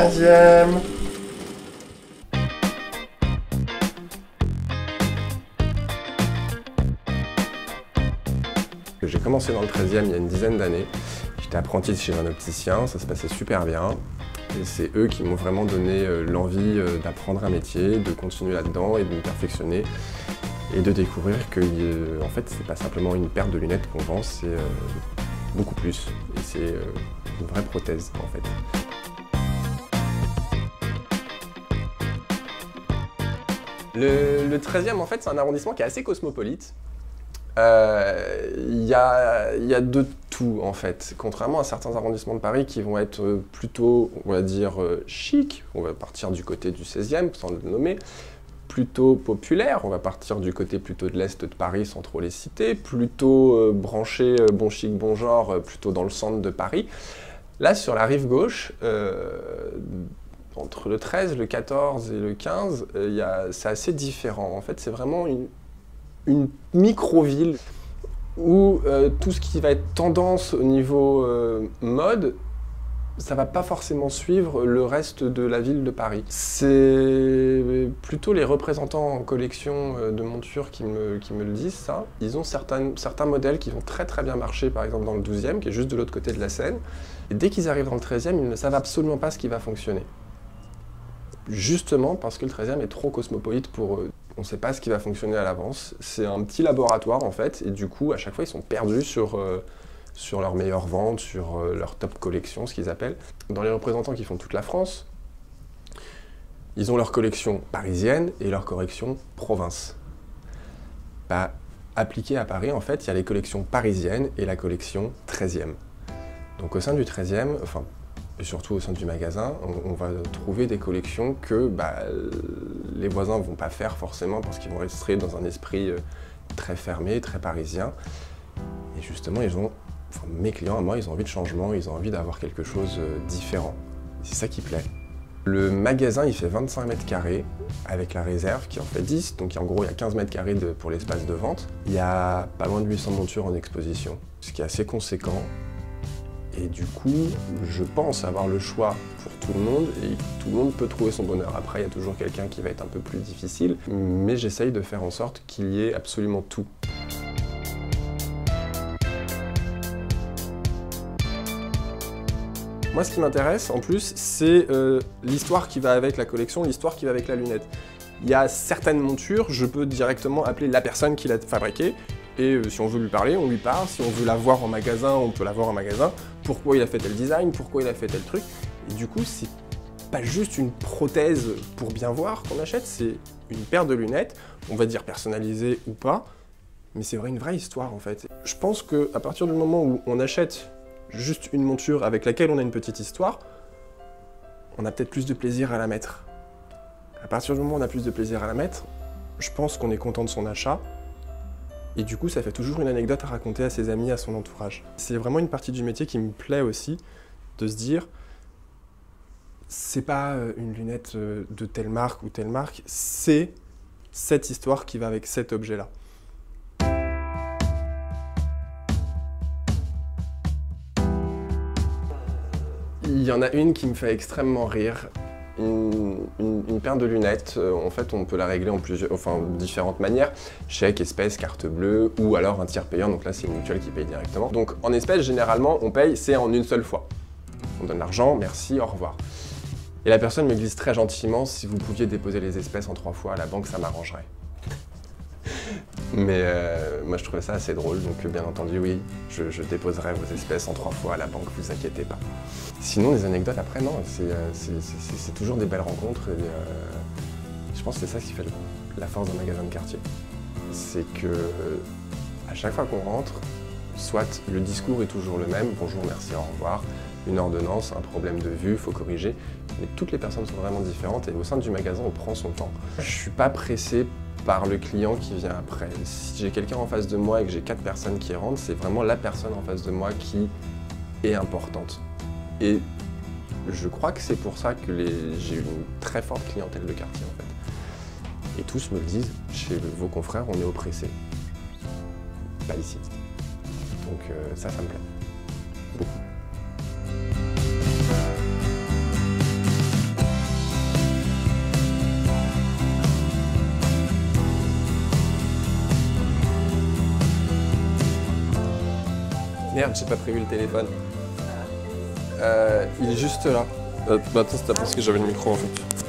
13e. J'ai commencé dans le 13e il y a une dizaine d'années. J'étais apprenti chez un opticien, ça se passait super bien. Et c'est eux qui m'ont vraiment donné l'envie d'apprendre un métier, de continuer là-dedans et de me perfectionner. Et de découvrir que en fait, c'est pas simplement une paire de lunettes qu'on vend, c'est beaucoup plus. Et c'est une vraie prothèse en fait. Le 13e, en fait, c'est un arrondissement qui est assez cosmopolite. Il y a de tout, en fait. Contrairement à certains arrondissements de Paris qui vont être plutôt, on va dire, chic. On va partir du côté du 16e, sans le nommer. Plutôt populaire, on va partir du côté plutôt de l'Est de Paris, sans trop les citer. Plutôt branché, bon chic, bon genre, plutôt dans le centre de Paris. Là, sur la rive gauche, entre le 13, le 14 et le 15, c'est assez différent. En fait, c'est vraiment une micro-ville où tout ce qui va être tendance au niveau mode, ça va pas forcément suivre le reste de la ville de Paris. C'est plutôt les représentants en collection de montures qui me le disent, ça. Ils ont certains modèles qui vont très très bien marcher, par exemple dans le 12e, qui est juste de l'autre côté de la Seine. Et dès qu'ils arrivent dans le 13e, ils ne savent absolument pas ce qui va fonctionner. Justement parce que le 13e est trop cosmopolite pour eux. On ne sait pas ce qui va fonctionner à l'avance. C'est un petit laboratoire en fait, et du coup, à chaque fois, ils sont perdus sur leurs meilleures ventes, sur leur top collection, ce qu'ils appellent. Dans les représentants qui font toute la France, ils ont leur collection parisienne et leur collection province. Appliquée à Paris, en fait, il y a les collections parisiennes et la collection 13e. Donc au sein du 13e, enfin, et surtout au sein du magasin, on va trouver des collections que les voisins ne vont pas faire forcément parce qu'ils vont rester dans un esprit très fermé, très parisien. Et justement, mes clients à moi, ils ont envie de changement, ils ont envie d'avoir quelque chose de différent. C'est ça qui plaît. Le magasin, il fait 25 mètres carrés avec la réserve qui en fait 10. Donc en gros, il y a 15 mètres carrés pour l'espace de vente. Il y a pas loin de 800 montures en exposition, ce qui est assez conséquent. Et du coup, je pense avoir le choix pour tout le monde et tout le monde peut trouver son bonheur. Après, il y a toujours quelqu'un qui va être un peu plus difficile, mais j'essaye de faire en sorte qu'il y ait absolument tout. Moi, ce qui m'intéresse, en plus, c'est l'histoire qui va avec la collection, l'histoire qui va avec la lunette. Il y a certaines montures, je peux directement appeler la personne qui l'a fabriquée, et si on veut lui parler, on lui parle. Si on veut la voir en magasin, on peut la voir en magasin. Pourquoi il a fait tel design, pourquoi il a fait tel truc. Et du coup, c'est pas juste une prothèse pour bien voir qu'on achète, c'est une paire de lunettes, on va dire personnalisée ou pas, mais c'est une vraie histoire en fait. Je pense qu'à partir du moment où on achète juste une monture avec laquelle on a une petite histoire, on a peut-être plus de plaisir à la mettre. À partir du moment où on a plus de plaisir à la mettre, je pense qu'on est content de son achat. Et du coup, ça fait toujours une anecdote à raconter à ses amis, à son entourage. C'est vraiment une partie du métier qui me plaît aussi, de se dire, c'est pas une lunette de telle marque ou telle marque, c'est cette histoire qui va avec cet objet-là. Il y en a une qui me fait extrêmement rire. Une paire de lunettes, en fait on peut la régler en différentes manières. Chèque, espèce, carte bleue ou alors un tiers payant, donc là c'est une mutuelle qui paye directement. Donc en espèces, généralement on paye, c'est en une seule fois. On donne l'argent, merci, au revoir. Et la personne me glisse très gentiment, si vous pouviez déposer les espèces en 3 fois à la banque, ça m'arrangerait. Mais moi je trouvais ça assez drôle, donc bien entendu oui, je déposerai vos espèces en 3 fois à la banque, vous inquiétez pas. Sinon les anecdotes après non, c'est toujours des belles rencontres et je pense que c'est ça qui fait la force d'un magasin de quartier. C'est que à chaque fois qu'on rentre, soit le discours est toujours le même, bonjour, merci, au revoir, une ordonnance, un problème de vue, il faut corriger, mais toutes les personnes sont vraiment différentes et au sein du magasin on prend son temps. Je suis pas pressé par le client qui vient après. Si j'ai quelqu'un en face de moi et que j'ai 4 personnes qui rentrent, c'est vraiment la personne en face de moi qui est importante. Et je crois que c'est pour ça que j'ai une très forte clientèle de quartier en fait. Et tous me le disent, chez vos confrères, on est oppressé. Pas ici. Donc ça me plaît. Beaucoup. Merde, j'ai pas prévu le téléphone. Il est juste là. Bah attends, c'est parce que j'avais le micro en fait.